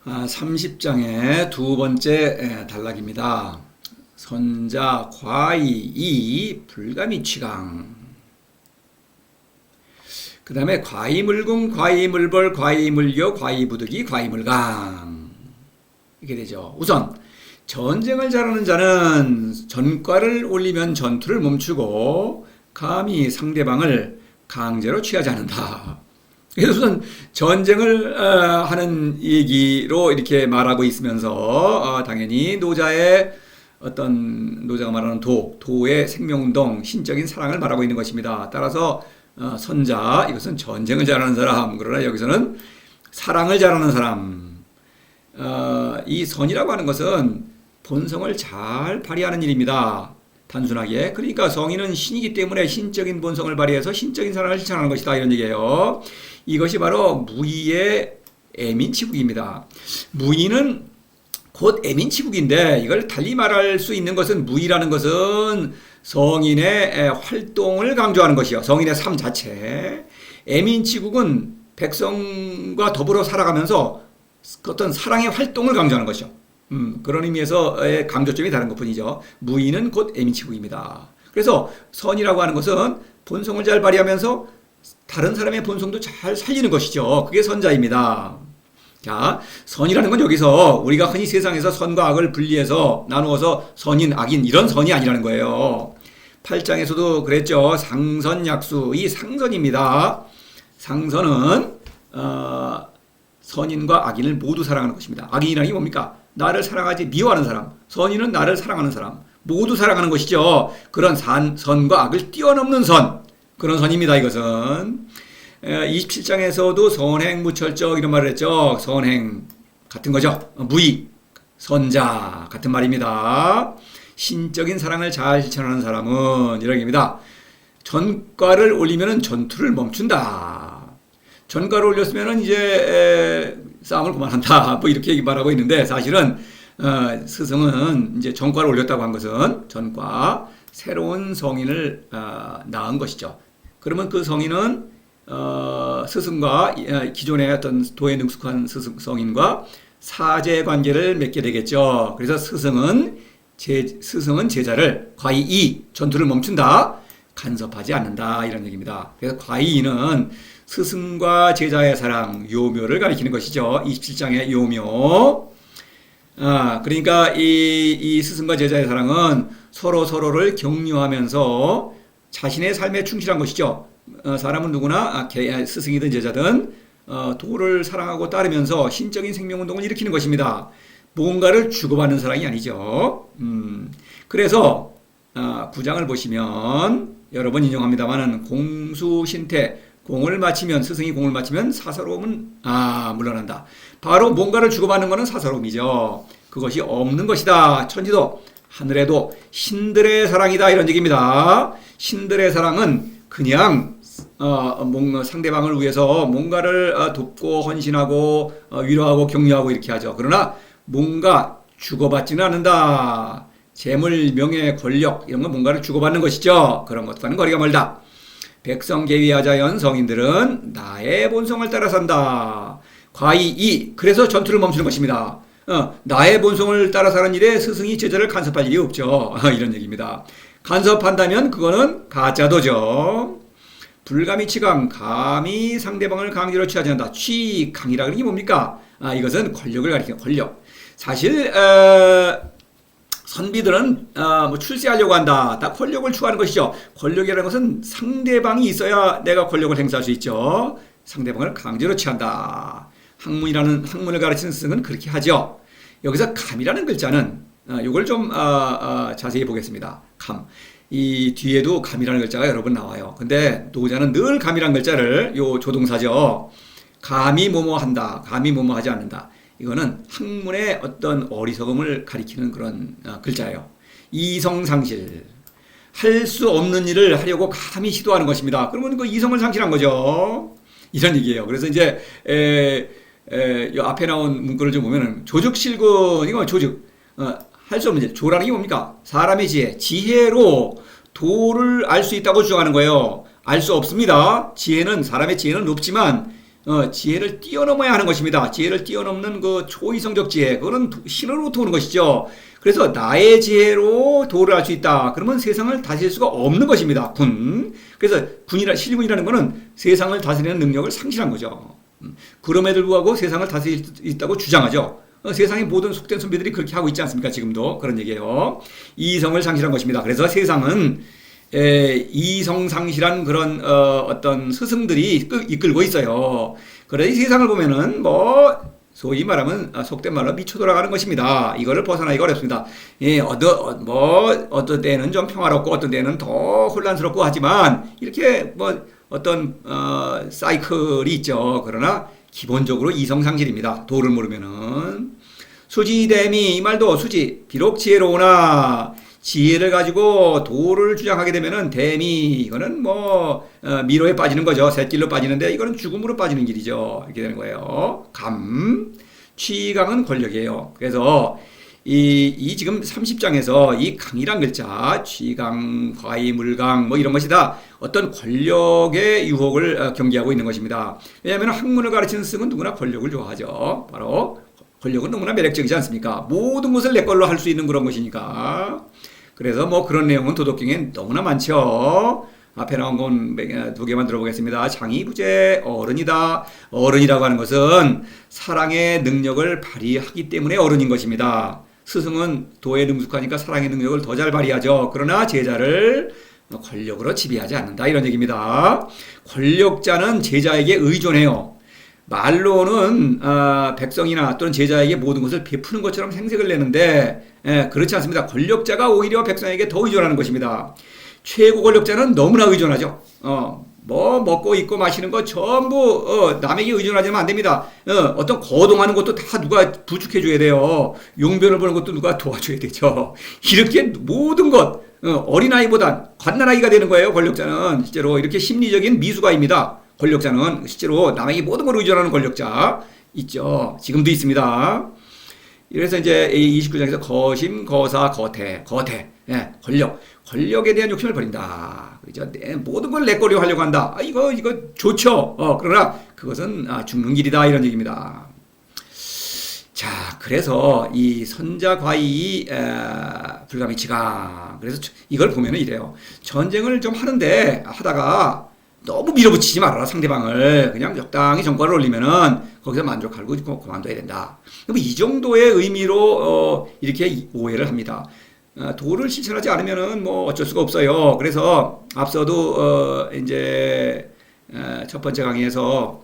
30장의 두 번째 단락입니다. 선자 과이이 불가미취강. 그 다음에 과이물궁, 과이물벌, 과이물교, 과이부득이, 과이물강. 이렇게 되죠. 우선 전쟁을 잘하는 자는 전과를 올리면 전투를 멈추고 감히 상대방을 강제로 취하지 않는다. 그래서 우선 전쟁을 하는 얘기로 이렇게 말하고 있으면서 당연히 노자가 말하는 도의 생명운동, 신적인 사랑을 말하고 있는 것입니다. 따라서 선자, 이것은 전쟁을 잘하는 사람, 그러나 여기서는 사랑을 잘하는 사람. 이 선이라고 하는 것은 본성을 잘 발휘하는 일입니다. 단순하게. 그러니까 성인은 신이기 때문에 신적인 본성을 발휘해서 신적인 사랑을 실천하는 것이다, 이런 얘기예요. 이것이 바로 무의의 애민치국입니다. 무의는 곧 애민치국인데, 이걸 달리 말할 수 있는 것은, 무의라는 것은 성인의 활동을 강조하는 것이요, 성인의 삶 자체. 애민치국은 백성과 더불어 살아가면서 어떤 사랑의 활동을 강조하는 것이죠. 그런 의미에서의 강조점이 다른 것뿐이죠. 무의는 곧 애민치국입니다. 그래서 선이라고 하는 것은 본성을 잘 발휘하면서 다른 사람의 본성도 잘 살리는 것이죠. 그게 선자입니다. 자, 선이라는 건 여기서 우리가 흔히 세상에서 선과 악을 분리해서 나누어서 선인, 악인, 이런 선이 아니라는 거예요. 8장에서도 그랬죠. 상선약수, 이 상선입니다. 상선은 선인과 악인을 모두 사랑하는 것입니다. 악인이라는 게 뭡니까? 나를 사랑하지 미워하는 사람. 선인은 나를 사랑하는 사람. 모두 사랑하는 것이죠. 그런 선과 악을 뛰어넘는 선. 그런 선입니다, 이것은. 27장에서도 선행, 무철적 이런 말을 했죠. 선행 같은 거죠. 무의, 선자 같은 말입니다. 신적인 사랑을 잘 실천하는 사람은 이런 얘기입니다. 전과를 올리면 전투를 멈춘다. 전과를 올렸으면 이제 싸움을 그만한다. 뭐 이렇게 말하고 있는데, 사실은 스승은 이제 전과를 올렸다고 한 것은 전과, 새로운 성인을 낳은 것이죠. 그러면 그 성인은 스승과 기존의 어떤 도에 능숙한 성인과 사제 관계를 맺게 되겠죠. 그래서 스승은 제자를 과이이, 전투를 멈춘다, 간섭하지 않는다, 이런 얘기입니다. 그래서 과이이는 스승과 제자의 사랑, 요묘를 가리키는 것이죠. 27장의 요묘. 그러니까 이 스승과 제자의 사랑은 서로를 격려하면서 자신의 삶에 충실한 것이죠. 사람은 누구나 스승이든 제자든 도를 사랑하고 따르면서 신적인 생명운동을 일으키는 것입니다. 뭔가를 주고받는 사랑이 아니죠. 그래서 9장을 보시면 여러 번 인용합니다만은 공수신태, 공을 마치면, 스승이 공을 마치면 사사로움은 물러난다. 바로 뭔가를 주고받는 것은 사사로움이죠. 그것이 없는 것이다. 천지도 하늘에도 신들의 사랑이다, 이런 얘기입니다. 신들의 사랑은 그냥 상대방을 위해서 뭔가를 돕고 헌신하고 위로하고 격려하고 이렇게 하죠. 그러나 뭔가 주고받지는 않는다. 재물, 명예, 권력 이런 건 뭔가를 주고받는 것이죠. 그런 것과는 거리가 멀다. 백성계위하자연, 성인들은 나의 본성을 따라 산다. 과이이, 그래서 전투를 멈추는 것입니다. 나의 본성을 따라 사는 일에 스승이 제자를 간섭할 일이 없죠. 이런 얘기입니다. 간섭한다면 그거는 가짜도죠. 불가미취강, 감히 상대방을 강제로 취하지 않는다. 취강이라는 게 뭡니까? 이것은 권력을 가리키는 권력. 사실 선비들은 뭐 출세하려고 한다. 다 권력을 추구하는 것이죠. 권력이라는 것은 상대방이 있어야 내가 권력을 행사할 수 있죠. 상대방을 강제로 취한다. 학문을 가르치는 스승은 그렇게 하죠. 여기서 감이라는 글자는 이걸 좀 자세히 보겠습니다. 감. 이 뒤에도 감이라는 글자가 여러 번 나와요. 근데 노자는 늘 감이라는 글자를, 요 조동사죠. 감이 뭐뭐 한다. 감이 뭐뭐 하지 않는다. 이거는 학문의 어떤 어리석음을 가리키는 그런 글자예요. 이성상실. 할 수 없는 일을 하려고 감히 시도하는 것입니다. 그러면 그 이성을 상실한 거죠. 이런 얘기예요. 그래서 이제 이 앞에 나온 문구를 좀 보면은 조죽실군, 이거 조죽. 할 수 없는 일. 조라는 게 뭡니까? 사람의 지혜. 지혜로 도를 알 수 있다고 주장하는 거예요. 알 수 없습니다. 사람의 지혜는 높지만 지혜를 뛰어넘어야 하는 것입니다. 지혜를 뛰어넘는 그 초이성적 지혜, 그거는 신으로부터 오는 것이죠. 그래서 나의 지혜로 도를 할 수 있다. 그러면 세상을 다스릴 수가 없는 것입니다. 그래서 실군이라는 것은 세상을 다스리는 능력을 상실한 거죠. 그럼에도 불구하고 세상을 다스릴 수 있다고 주장하죠. 세상의 모든 속된 선비들이 그렇게 하고 있지 않습니까? 지금도 그런 얘기예요. 이성을 상실한 것입니다. 그래서 세상은 이성 상실한 그런 어떤 스승들이 이끌고 있어요. 그래서 이 세상을 보면은 소위 말하면 속된 말로 미쳐 돌아가는 것입니다. 이거를 벗어나기가 어렵습니다. 어떤 때는 좀 평화롭고 어떤 때는 더 혼란스럽고 하지만 이렇게 어떤 사이클이 있죠. 그러나 기본적으로 이성 상실입니다. 도를 모르면은 수지대미, 이 말도 수지, 비록 지혜로우나 지혜를 가지고 도를 주장하게 되면은 대미, 이거는 미로에 빠지는 거죠. 샛길로 빠지는데 이거는 죽음으로 빠지는 길이죠. 이렇게 되는 거예요. 취강은 권력이에요. 그래서 이 지금 30장에서 이 강이란 글자, 취강, 과의, 물강 이런 것이 다 어떤 권력의 유혹을 경계하고 있는 것입니다. 왜냐하면 학문을 가르치는 스승은 누구나 권력을 좋아하죠. 바로 권력은 너무나 매력적이지 않습니까? 모든 것을 내 걸로 할 수 있는 그런 것이니까. 그래서 그런 내용은 도덕경에 너무나 많죠. 앞에 나온 건 두 개만 들어보겠습니다. 장이부재 어른이다. 어른이라고 하는 것은 사랑의 능력을 발휘하기 때문에 어른인 것입니다. 스승은 도에 능숙하니까 사랑의 능력을 더 잘 발휘하죠. 그러나 제자를 권력으로 지배하지 않는다. 이런 얘기입니다. 권력자는 제자에게 의존해요. 말로는 백성이나 또는 제자에게 모든 것을 베푸는 것처럼 생색을 내는데 그렇지 않습니다. 권력자가 오히려 백성에게 더 의존하는 것입니다. 최고 권력자는 너무나 의존하죠. 먹고 입고 마시는 거 전부 남에게 의존하지 않으면 안 됩니다. 어떤 거동하는 것도 다 누가 부축해 줘야 돼요. 용변을 보는 것도 누가 도와줘야 되죠. 이렇게 모든 것 어린아이보다 갓난아이가 되는 거예요. 권력자는 실제로 이렇게 심리적인 미숙아입니다. 권력자는 실제로 남에게 모든 걸 의존하는 권력자 있죠. 지금도 있습니다. 그래서 이제 29장에서 거심, 거사, 거태, 권력에 대한 욕심을 버린다. 그죠? 모든 걸 내 거로 하려고 한다. 이거 좋죠. 그러나 그것은 죽는 길이다. 이런 얘기입니다. 자, 그래서 이 선자과의 불가미치가, 그래서 이걸 보면은 이래요. 전쟁을 좀 하다가 너무 밀어붙이지 말아라. 상대방을 그냥 적당히 전과를 올리면은 거기서 만족하고 그만둬야 된다. 이 정도의 의미로 이렇게 오해를 합니다. 도를 실천하지 않으면은 어쩔 수가 없어요. 그래서 앞서도 이제 첫 번째 강의에서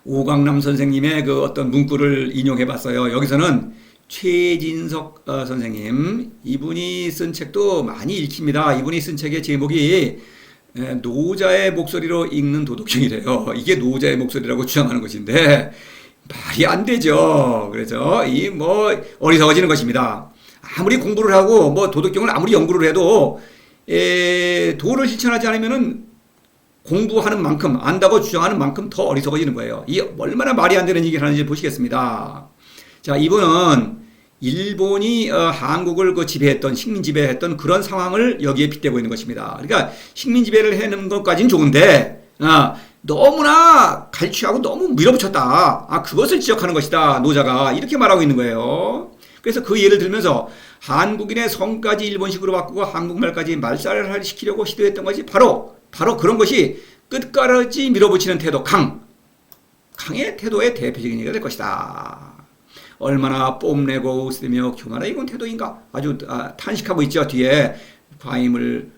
오광남 선생님의 그 어떤 문구를 인용해 봤어요. 여기서는 최진석 선생님, 이분이 쓴 책도 많이 읽힙니다. 이분이 쓴 책의 제목이 노자의 목소리로 읽는 도덕경이래요. 이게 노자의 목소리라고 주장하는 것인데 말이 안 되죠. 그래서 어리석어지는 것입니다. 아무리 공부를 하고 도덕경을 아무리 연구를 해도 도를 실천하지 않으면은 공부하는 만큼 안다고 주장하는 만큼 더 어리석어지는 거예요. 이게 얼마나 말이 안 되는 얘기를 하는지 보시겠습니다. 자, 이분은 일본이 한국을 지배했던, 식민 지배했던 그런 상황을 여기에 빗대고 있는 것입니다. 그러니까 식민 지배를 해놓은 것까지는 좋은데 너무나 갈취하고 너무 밀어붙였다. 그것을 지적하는 것이다. 노자가 이렇게 말하고 있는 거예요. 그래서 그 예를 들면서 한국인의 성까지 일본식으로 바꾸고 한국말까지 말살을 시키려고 시도했던 것이 바로 그런 것이 끝까지 밀어붙이는 태도, 강의 태도의 대표적인 얘기가 될 것이다. 얼마나 뽐내고 웃으며 교만한 이건 태도인가? 아주 탄식하고 있죠. 뒤에 과임을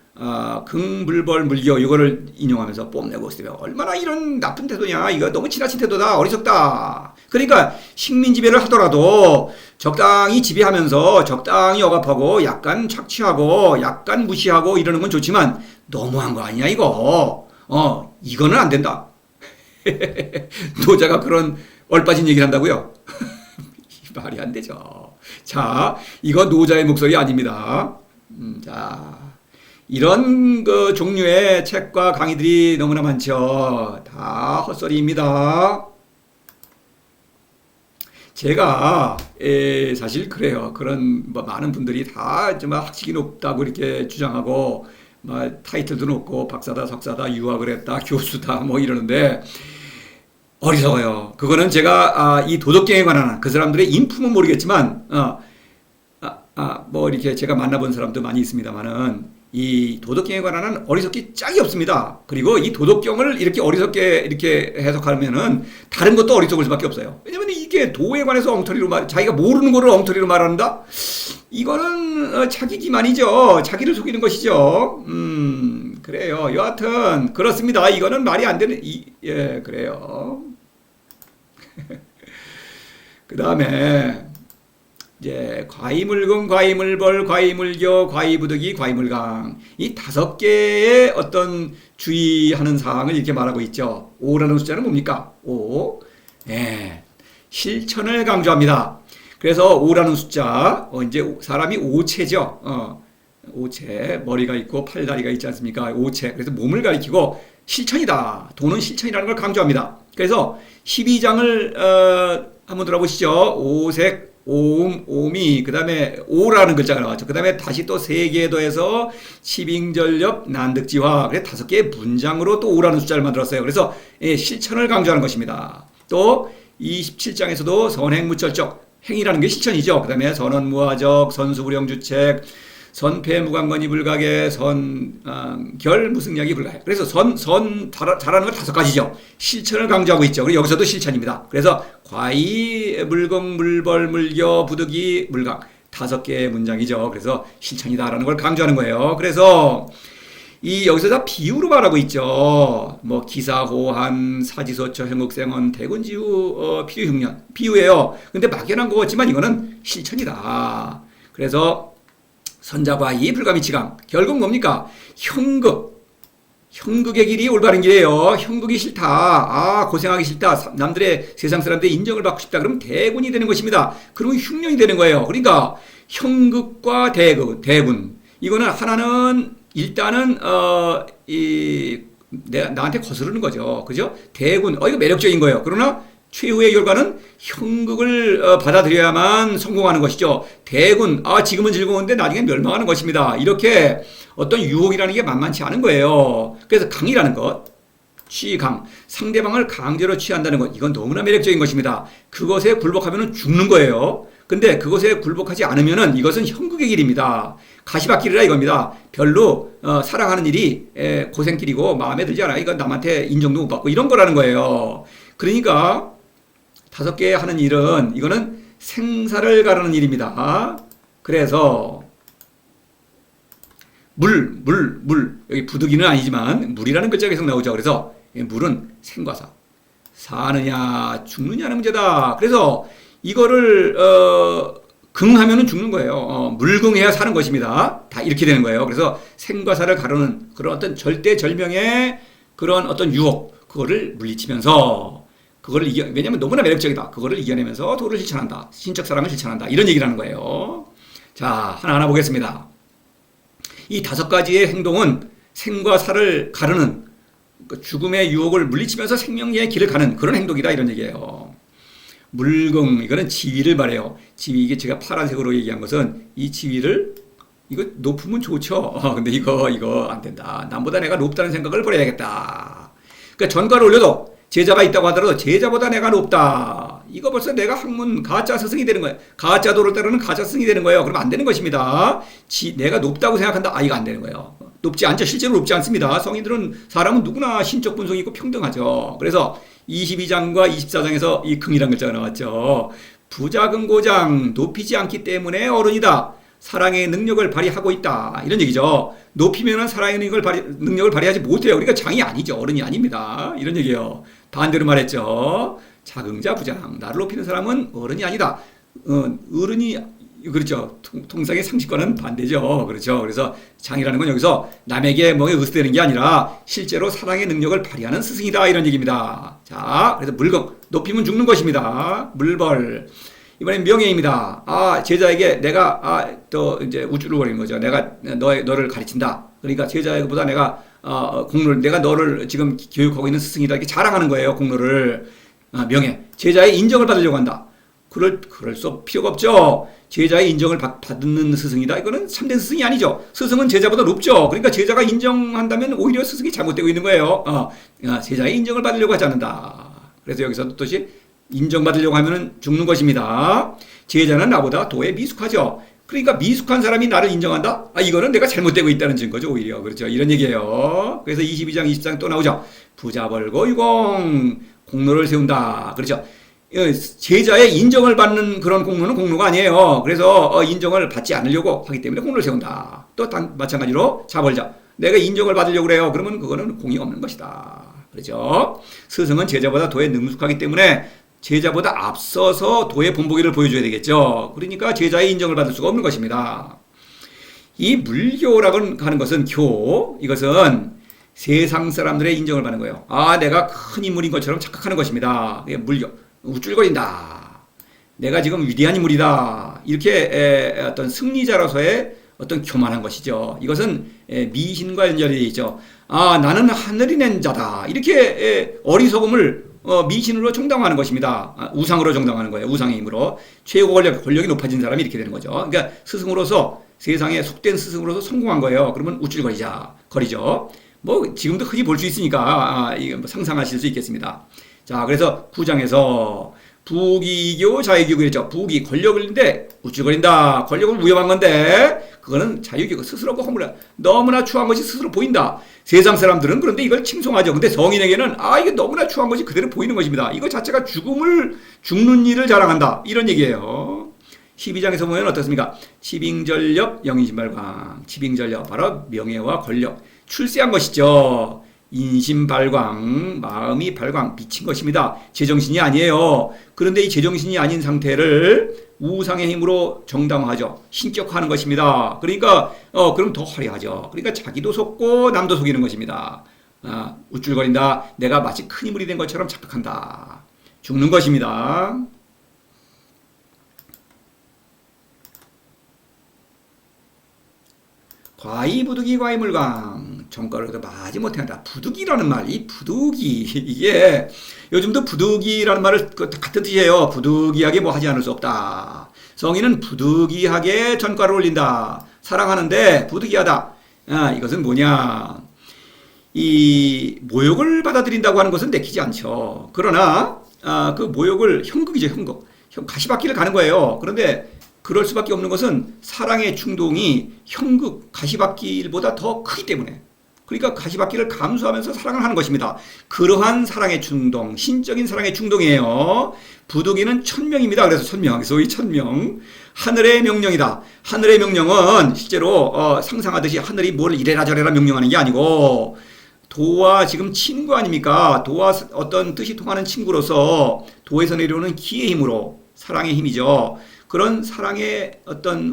긍불벌 물교 이거를 인용하면서 뽐내고 웃으며 얼마나 이런 나쁜 태도냐? 이거 너무 지나친 태도다. 어리석다. 그러니까 식민 지배를 하더라도 적당히 지배하면서 적당히 억압하고 약간 착취하고 약간 무시하고 이러는 건 좋지만 너무한 거 아니냐 이거. 이거는 안 된다. 노자가 그런 얼빠진 얘기를 한다고요? 말이 안 되죠. 자, 이거 노자의 목소리 아닙니다. 자, 이런 그 종류의 책과 강의들이 너무나 많죠. 다 헛소리입니다. 제가 사실 그래요. 그런 많은 분들이 다 정말 학식이 높다고 이렇게 주장하고 타이틀도 높고 박사다, 석사다, 유학을 했다, 교수다 이러는데 어리석어요. 그거는 제가 이 도덕경에 관한 그 사람들의 인품은 모르겠지만 뭐 이렇게 제가 만나본 사람도 많이 있습니다만은 이 도덕경에 관한 어리석기 짝이 없습니다. 그리고 이 도덕경을 이렇게 어리석게 이렇게 해석하면은 다른 것도 어리석을 수밖에 없어요. 왜냐면 이게 도에 관해서 엉터리로 자기가 모르는 거를 엉터리로 말한다? 이거는 자기 기만이죠. 자기를 속이는 것이죠. 그래요. 여하튼 그렇습니다. 이거는 말이 안 되는 예, 그래요. 그 다음에 이제 과이물금, 과이물벌, 과이물교, 과이부득이, 과이물강 이 5개의 어떤 주의하는 사항을 이렇게 말하고 있죠. 5라는 숫자는 뭡니까? 5. 예, 실천을 강조합니다. 그래서 5라는 숫자 이제 사람이 오체죠. 오체 머리가 있고 팔다리가 있지 않습니까? 오체 그래서 몸을 가리키고 실천이다. 도는 실천이라는 걸 강조합니다. 그래서 12장을 한번 들어보시죠. 오색 오음, 오미, 그 다음에 오라는 글자가 나왔죠. 그 다음에 다시 또 3개에 더해서 치빙전력, 난득지화. 그래서 5개의 문장으로 또 오라는 숫자를 만들었어요. 그래서 실천을 강조하는 것입니다. 또 27장에서도 선행무철적, 행이라는 게 실천이죠. 그 다음에 선언무화적, 선수불영주책, 선패무관건이 불가게, 선결 무승약이 불가해. 그래서 잘하는 걸 5가지죠. 실천을 강조하고 있죠. 그리고 여기서도 실천입니다. 그래서 과이, 물금, 물벌, 물교, 부득이, 물강 5개의 문장이죠. 그래서 실천이다라는 걸 강조하는 거예요. 그래서 여기서 다 비유로 말하고 있죠. 뭐 기사호한, 사지소처, 형극생언, 대군지후, 필요흉년 비유예요. 근데 막연한 것 같지만 이거는 실천이다. 그래서 선자과이 불가미치강 결국 뭡니까? 형극의 길이 올바른 길이에요. 형극이 싫다. 고생하기 싫다. 남들의 세상 사람들의 인정을 받고 싶다. 그럼 대군이 되는 것입니다. 그러면 흉년이 되는 거예요. 그러니까 형극과 대군 이거는 하나는 일단은 나한테 거스르는 거죠. 그죠? 대군 이거 매력적인 거예요. 그러나 최후의 결과는 형극을 받아들여야만 성공하는 것이죠. 대군, 지금은 즐거운데 나중에 멸망하는 것입니다. 이렇게 어떤 유혹이라는 게 만만치 않은 거예요. 그래서 강이라는 것, 취강, 상대방을 강제로 취한다는 것, 이건 너무나 매력적인 것입니다. 그것에 굴복하면 죽는 거예요. 근데 그것에 굴복하지 않으면 이것은 형극의 길입니다. 가시밭길이라 이겁니다. 별로 사랑하는 일이 고생길이고 마음에 들지 않아. 이건 남한테 인정도 못 받고 이런 거라는 거예요. 그러니까 5개 하는 일은 이거는 생사를 가르는 일입니다. 그래서 물 여기 부득이는 아니지만 물이라는 글자가 계속 나오죠. 그래서 물은 생과사 사느냐 죽느냐는 문제다. 그래서 이거를 긍하면은 죽는 거예요. 물긍해야 사는 것입니다. 다 이렇게 되는 거예요. 그래서 생과사를 가르는 그런 어떤 절대절명의 그런 어떤 유혹 그거를 물리치면서 그거를 왜냐면 너무나 매력적이다. 그거를 이겨내면서 도를 실천한다. 신적 사랑을 실천한다. 이런 얘기를 하는 거예요. 자, 하나하나 보겠습니다. 이 5가지의 행동은 생과 사를 가르는 죽음의 유혹을 물리치면서 생명의 길을 가는 그런 행동이다. 이런 얘기예요. 물긍, 이거는 지위를 말해요. 지위, 이게 제가 파란색으로 얘기한 것은 이 지위를 이거 높으면 좋죠. 근데 이거 안 된다. 남보다 내가 높다는 생각을 버려야겠다. 그러니까 전과를 올려도 제자가 있다고 하더라도 제자보다 내가 높다. 이거 벌써 내가 학문 가짜 스승이 되는 거예요. 가짜 도를 따르는 가짜 스승이 되는 거예요. 그러면 안 되는 것입니다. 내가 높다고 생각한다. 이거 안 되는 거예요. 높지 않죠. 실제로 높지 않습니다. 성인들은 사람은 누구나 신적 분성이 있고 평등하죠. 그래서 22장과 24장에서 이 긍이라는 글자가 나왔죠. 부자긍고장 높이지 않기 때문에 어른이다. 사랑의 능력을 발휘하고 있다. 이런 얘기죠. 높이면은 사랑의 능력을 발휘하지 못해요. 그러니까 장이 아니죠. 어른이 아닙니다. 이런 얘기예요. 반대로 말했죠. 자긍자 부장. 나를 높이는 사람은 어른이 아니다. 어른이 그렇죠. 통상의 상식과는 반대죠. 그렇죠. 그래서 장이라는 건 여기서 남에게 뭐에 의스되는 게 아니라 실제로 사랑의 능력을 발휘하는 스승이다. 이런 얘기입니다. 자, 그래서 물긍 높이면 죽는 것입니다. 물벌. 이번엔 명예입니다. 제자에게 내가 또 이제 우쭐을 거리는 거죠. 내가 너를 가르친다. 그러니까 제자보다 내가 공로를 내가 너를 지금 교육하고 있는 스승이다. 이렇게 자랑하는 거예요. 공로를. 명예. 제자의 인정을 받으려고 한다. 그럴 필요가 없죠. 제자의 인정을 받는 스승이다. 이거는 참된 스승이 아니죠. 스승은 제자보다 높죠. 그러니까 제자가 인정한다면 오히려 스승이 잘못되고 있는 거예요. 제자의 인정을 받으려고 하지 않는다. 그래서 여기서도 또시 인정받으려고 하면 죽는 것입니다. 제자는 나보다 도에 미숙하죠. 그러니까 미숙한 사람이 나를 인정한다? 이거는 내가 잘못되고 있다는 증거죠, 오히려. 그렇죠. 이런 얘기예요. 그래서 22장, 23장 또 나오죠. 부자 벌고 유공, 공로를 세운다. 그렇죠. 제자의 인정을 받는 그런 공로는 공로가 아니에요. 그래서 인정을 받지 않으려고 하기 때문에 공로를 세운다. 또 마찬가지로 자벌자. 내가 인정을 받으려고 그래요. 그러면 그거는 공이 없는 것이다. 그렇죠. 스승은 제자보다 도에 능숙하기 때문에 제자보다 앞서서 도의 본보기를 보여줘야 되겠죠. 그러니까 제자의 인정을 받을 수가 없는 것입니다. 이 물교라고 하는 것은 이것은 세상 사람들의 인정을 받는 거예요. 내가 큰 인물인 것처럼 착각하는 것입니다. 물교, 우쭐거린다. 내가 지금 위대한 인물이다. 이렇게 어떤 승리자로서의 어떤 교만한 것이죠. 이것은 미신과 연결이 되어 있죠. 나는 하늘이 낸 자다. 이렇게 어리석음을 미신으로 정당화하는 것입니다. 우상으로 정당화하는 거예요. 우상의 힘으로. 최고 권력이 높아진 사람이 이렇게 되는 거죠. 그러니까 스승으로서 세상에 속된 스승으로서 성공한 거예요. 그러면 거리죠. 뭐 지금도 흔히 볼 수 있으니까 상상하실 수 있겠습니다. 자, 그래서 9장에서 부귀이교 자유이교 그랬죠. 부귀 권력인데 우쭐거린다. 권력은 위험한 건데 그거는 자유이고 스스로가 허물어 너무나 추한 것이 스스로 보인다. 세상 사람들은 그런데 이걸 칭송하죠. 근데 성인에게는 이게 너무나 추한 것이 그대로 보이는 것입니다. 이거 자체가 죽는 일을 자랑한다. 이런 얘기예요. 12장에서 보면 어떻습니까? 치빙전력 영인신발광. 치빙전력 바로 명예와 권력 출세한 것이죠. 인심발광, 마음이 발광, 비친 것입니다. 제정신이 아니에요. 그런데 이 제정신이 아닌 상태를 우상의 힘으로 정당화하죠. 신격화하는 것입니다. 그러니까 그럼 더 화려하죠. 그러니까 자기도 속고 남도 속이는 것입니다. 우쭐거린다. 내가 마치 큰 인물이 된 것처럼 착각한다. 죽는 것입니다. 과이부득이 과이물광. 정가로도 마지 못한다. 부득이라는 말, 이 부득이 이게 요즘도 부득이라는 말을 같은 뜻이에요. 부득이하게 뭐 하지 않을 수 없다. 성인은 부득이하게 전가를 올린다. 사랑하는데 부득이하다. 이것은 뭐냐? 이 모욕을 받아들인다고 하는 것은 내키지 않죠. 그러나 그 모욕을 형극이죠, 형극. 가시밭길을 가는 거예요. 그런데 그럴 수밖에 없는 것은 사랑의 충동이 형극, 가시밭길보다 더 크기 때문에. 그러니까 가시밭길을 감수하면서 사랑을 하는 것입니다. 그러한 사랑의 충동, 신적인 사랑의 충동이에요. 부득이는 천명입니다. 그래서 천명, 소위 천명. 하늘의 명령이다. 하늘의 명령은 실제로 상상하듯이 하늘이 뭘 이래라 저래라 명령하는 게 아니고 도와 지금 친구 아닙니까? 도와 어떤 뜻이 통하는 친구로서 도에서 내려오는 기의 힘으로 사랑의 힘이죠. 그런 사랑의 어떤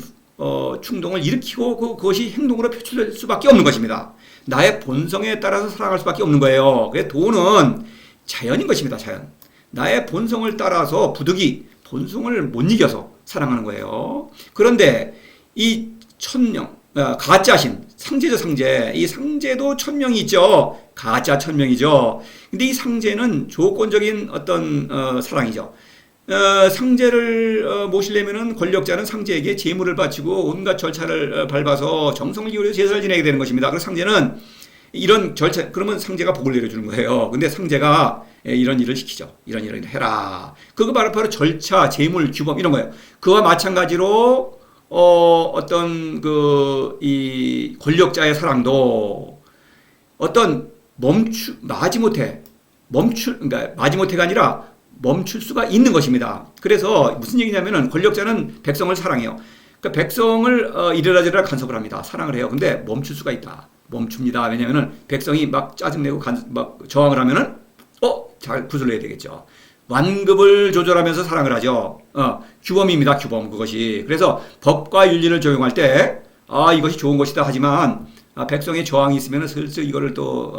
충동을 일으키고 그것이 행동으로 표출될 수밖에 없는 것입니다. 나의 본성에 따라서 사랑할 수밖에 없는 거예요. 그래서 도는 자연인 것입니다. 자연. 나의 본성을 따라서 부득이 본성을 못 이겨서 사랑하는 거예요. 그런데 이 천명, 가짜신, 상제죠, 상제. 이 상제도 천명이 있죠. 가짜 천명이죠. 근데 이 상제는 조건적인 어떤 사랑이죠. 상제를 모시려면은 권력자는 상제에게 제물을 바치고 온갖 절차를 밟아서 정성을 기울여 제사를 지내게 되는 것입니다. 그래서 상제는 이런 절차, 그러면 상제가 복을 내려주는 거예요. 근데 상제가 이런 일을 시키죠. 이런 일을 해라. 그거 바로 절차, 제물, 규범 이런 거예요. 그와 마찬가지로 어떤 이 권력자의 사랑도 어떤 그러니까 마지못해가 아니라 멈출 수가 있는 것입니다. 그래서 무슨 얘기냐면은 권력자는 백성을 사랑해요. 그러니까 백성을 이래라 저래라 간섭을 합니다. 사랑을 해요. 근데 멈출 수가 있다. 멈춥니다. 왜냐면은 백성이 막 짜증내고 막 저항을 하면은 잘 구슬러야 되겠죠. 완급을 조절하면서 사랑을 하죠. 규범입니다. 규범 그것이. 그래서 법과 윤리를 적용할 때 이것이 좋은 것이다 하지만 백성의 저항이 있으면은 슬슬 이거를 또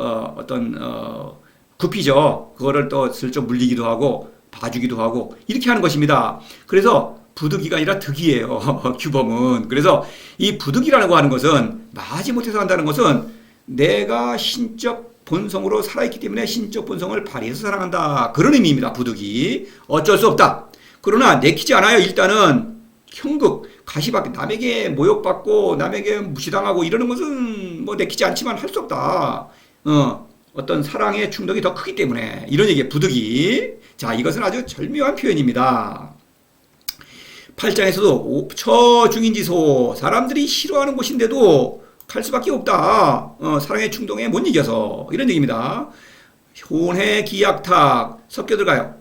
굽히죠. 그거를 또 슬쩍 물리기도 하고 봐주기도 하고 이렇게 하는 것입니다. 그래서 부득이가 아니라 득이에요. 규범은. 그래서 이 부득이라고 하는 것은 마지못해서 한다는 것은 내가 신적 본성으로 살아있기 때문에 신적 본성을 발휘해서 사랑한다. 그런 의미입니다. 부득이. 어쩔 수 없다. 그러나 내키지 않아요. 일단은 형극, 가시밭길, 남에게 모욕받고 남에게 무시당하고 이러는 것은 뭐 내키지 않지만 할 수 없다. 어떤 사랑의 충동이 더 크기 때문에 이런 얘기예요. 부득이. 자, 이것은 아주 절묘한 표현입니다. 8장에서도 처중인지소 사람들이 싫어하는 곳인데도 갈 수밖에 없다. 사랑의 충동에 못 이겨서 이런 얘기입니다. 혼해 기약탁 섞여 들어가요.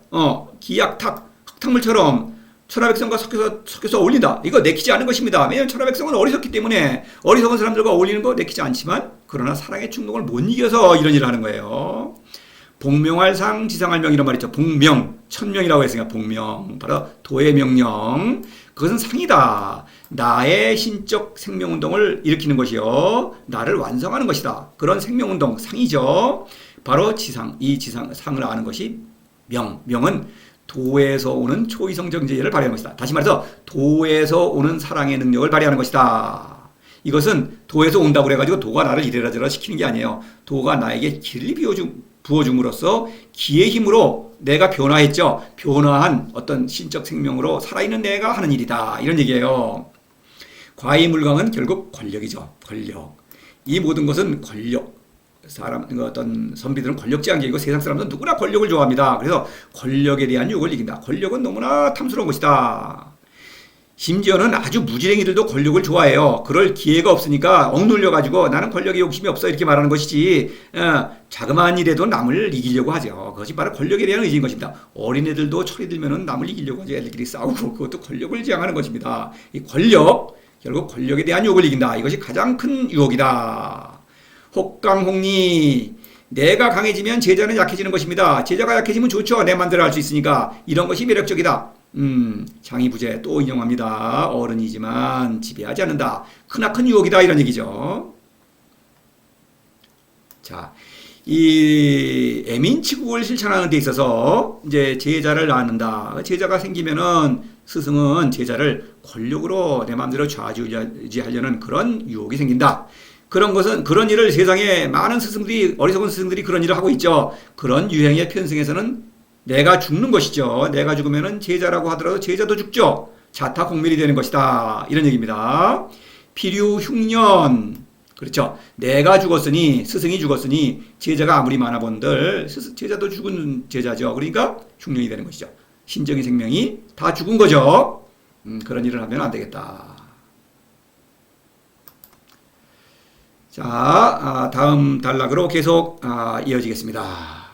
기약탁 흙탕물처럼 천하백성과 섞여서 어울린다. 이거 내키지 않은 것입니다. 왜냐하면 천하백성은 어리석기 때문에 어리석은 사람들과 어울리는 거 내키지 않지만 그러나 사랑의 충동을 못 이겨서 이런 일을 하는 거예요. 복명할상 지상할명 이런 말 있죠. 복명, 천명이라고 했으니까 복명. 바로 도의 명령. 그것은 상이다. 나의 신적 생명운동을 일으키는 것이요. 나를 완성하는 것이다. 그런 생명운동, 상이죠. 바로 지상, 이 지상, 상을 아는 것이 명. 명은 도에서 오는 초이성적 지혜를 발휘하는 것이다. 다시 말해서 도에서 오는 사랑의 능력을 발휘하는 것이다. 이것은 도에서 온다고 그래가지고 도가 나를 이래라 저래라 시키는 게 아니에요. 도가 나에게 길을 부어줌으로써 기의 힘으로 내가 변화했죠. 변화한 어떤 신적 생명으로 살아있는 내가 하는 일이다. 이런 얘기예요. 과이물강은 결국 권력이죠. 권력. 이 모든 것은 권력. 어떤 선비들은 권력지향적이고 세상 사람들은 누구나 권력을 좋아합니다. 그래서 권력에 대한 유혹을 이긴다. 권력은 너무나 탐스러운 것이다. 심지어는 아주 무지랭이들도 권력을 좋아해요. 그럴 기회가 없으니까 억눌려가지고 나는 권력에 욕심이 없어 이렇게 말하는 것이지 자그마한 일에도 남을 이기려고 하죠. 그것이 바로 권력에 대한 의지인 것입니다. 어린애들도 철이 들면 남을 이기려고 하죠. 애들끼리 싸우고 그것도 권력을 지향하는 것입니다. 이 권력, 결국 권력에 대한 유혹을 이긴다. 이것이 가장 큰 유혹이다. 혹강혹리 내가 강해지면 제자는 약해지는 것입니다. 제자가 약해지면 좋죠. 내 맘대로 할 수 있으니까 이런 것이 매력적이다. 장이부재 또 인용합니다. 어른이지만 지배하지 않는다. 크나큰 유혹이다 이런 얘기죠. 자, 이 애민치국을 실천하는 데 있어서 이제 제자를 낳는다. 제자가 생기면은 스승은 제자를 권력으로 내 마음대로 좌지우지하려는 그런 유혹이 생긴다. 그런 일을 세상에 많은 스승들이, 어리석은 스승들이 그런 일을 하고 있죠. 그런 유행의 편승에서는 내가 죽는 것이죠. 내가 죽으면은 제자라고 하더라도 제자도 죽죠. 자타공멸이 되는 것이다. 이런 얘기입니다. 필요 흉년. 그렇죠. 내가 죽었으니, 스승이 죽었으니, 제자가 아무리 많아본들, 제자도 죽은 제자죠. 그러니까 흉년이 되는 것이죠. 신적인 생명이 다 죽은 거죠. 그런 일을 하면 안 되겠다. 자, 다음 단락으로 계속 이어지겠습니다.